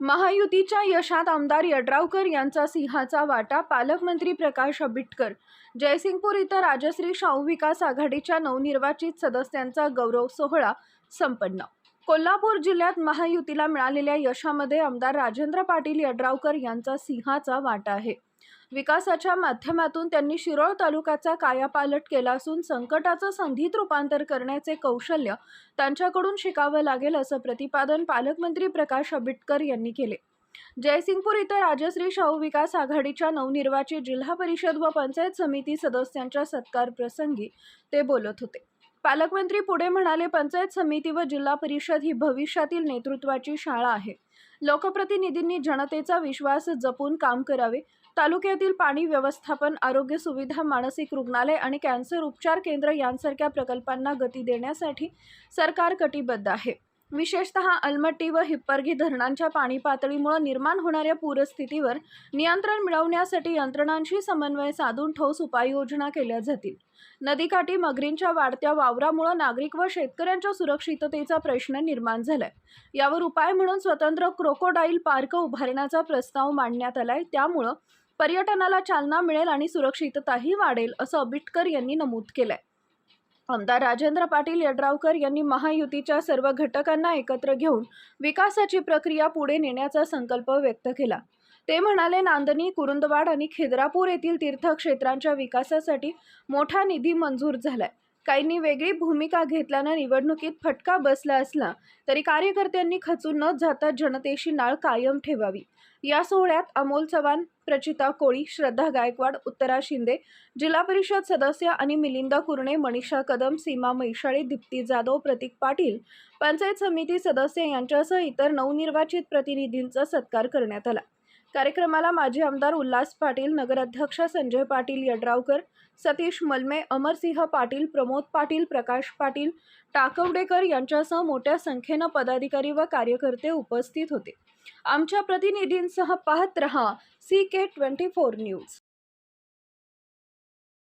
महायुतीच्या यशात आमदार यड्रावकर यांचा सिंहाचा वाटा. पालकमंत्री प्रकाश आंबेडकर. जयसिंगपूर इथं राजश्री शाहू विकास आघाडीच्या नवनिर्वाचित सदस्यांचा गौरव सोहळा संपन्न. कोल्हापूर जिल्ह्यात महायुतीला मिळालेल्या यशामध्ये आमदार राजेंद्र पाटील यड्रावकर यांचा सिंहाचा वाटा आहे. विकासाच्या माध्यमातून त्यांनी शिरोळ तालुक्याचा कायापालट केला असून संकटाचं संधीत रूपांतर करण्याचे कौशल्य त्यांच्याकडून शिकावं लागेल असं प्रतिपादन पालकमंत्री प्रकाश आंबेडकर यांनी केले. जयसिंगपूर इथं राजश्री शाहू विकास आघाडीच्या नवनिर्वाचित जिल्हा परिषद व पंचायत समिती सदस्यांच्या सत्कार प्रसंगी ते बोलत होते. पालकमंत्री पुढे म्हणाले, पंचायत समिती व जिल्हा परिषद ही भविष्यातील नेतृत्वाची शाळा आहे. लोकप्रतिनिधींनी जनतेचा विश्वास जपून काम करावे. तालुक्यातील पाणी व्यवस्थापन, आरोग्य सुविधा, मानसिक रुग्णालय आणि कॅन्सर उपचार केंद्र यांसारख्या प्रकल्पांना गती देण्यासाठी सरकार कटिबद्ध आहे. विशेषतः अलमट्टी व हिप्परगी धरणांच्या पाणी पातळीमुळे निर्माण होणाऱ्या पूरस्थितीवर नियंत्रण मिळवण्यासाठी यंत्रणांशी समन्वय साधून ठोस उपाययोजना केल्या जातील. नदीकाठी मगरींच्या वाढत्या वावरामुळे नागरिक व शेतकऱ्यांच्या सुरक्षिततेचा प्रश्न निर्माण झालाय. यावर उपाय म्हणून स्वतंत्र क्रोकोडाईल पार्क उभारण्याचा प्रस्ताव मांडण्यात आलाय. त्यामुळे पर्यटनाला चालना मिळेल आणि सुरक्षितताही वाढेल असं आंबेडकर यांनी नमूद केलंय. आमदार राजेंद्र पाटील यड्रावकर यांनी महायुतीच्या सर्व घटकांना एकत्र घेऊन विकासाची प्रक्रिया पुढे नेण्याचा संकल्प व्यक्त केला. ते म्हणाले, नांदणी, कुरुंदवाड आणि खिद्रापूर येथील तीर्थक्षेत्रांच्या विकासासाठी मोठा निधी मंजूर झालाय. काहींनी वेगळी भूमिका घेतल्यानं निवडणुकीत फटका बसला असला तरी कार्यकर्त्यांनी खचून न जाता जनतेशी नाळ कायम ठेवावी. या सोहळ्यात अमोल चव्हाण, प्रचिता कोळी, श्रद्धा गायकवाड, उत्तरा शिंदे, जिल्हा परिषद सदस्य आणि मिलिंदा कुरणे, मनीषा कदम, सीमा मैशाळे, दीप्ती जाधव, प्रतीक पाटील, पंचायत समिती सदस्य यांच्यासह इतर नवनिर्वाचित प्रतिनिधींचा सत्कार करण्यात आला. कार्यक्रमाला माजी आमदार उल्हास पाटील, नगराध्यक्ष संजय पाटील यड्रावकर, सतीश मलमे, अमरसिंह पाटील, प्रमोद पाटील, प्रकाश पाटील टाकवडेकर यांच्यासह मोठ्या संख्येनं पदाधिकारी व कार्यकर्ते उपस्थित होते. आमच्या प्रतिनिधींसह पाहत रहा CK24 न्यूज.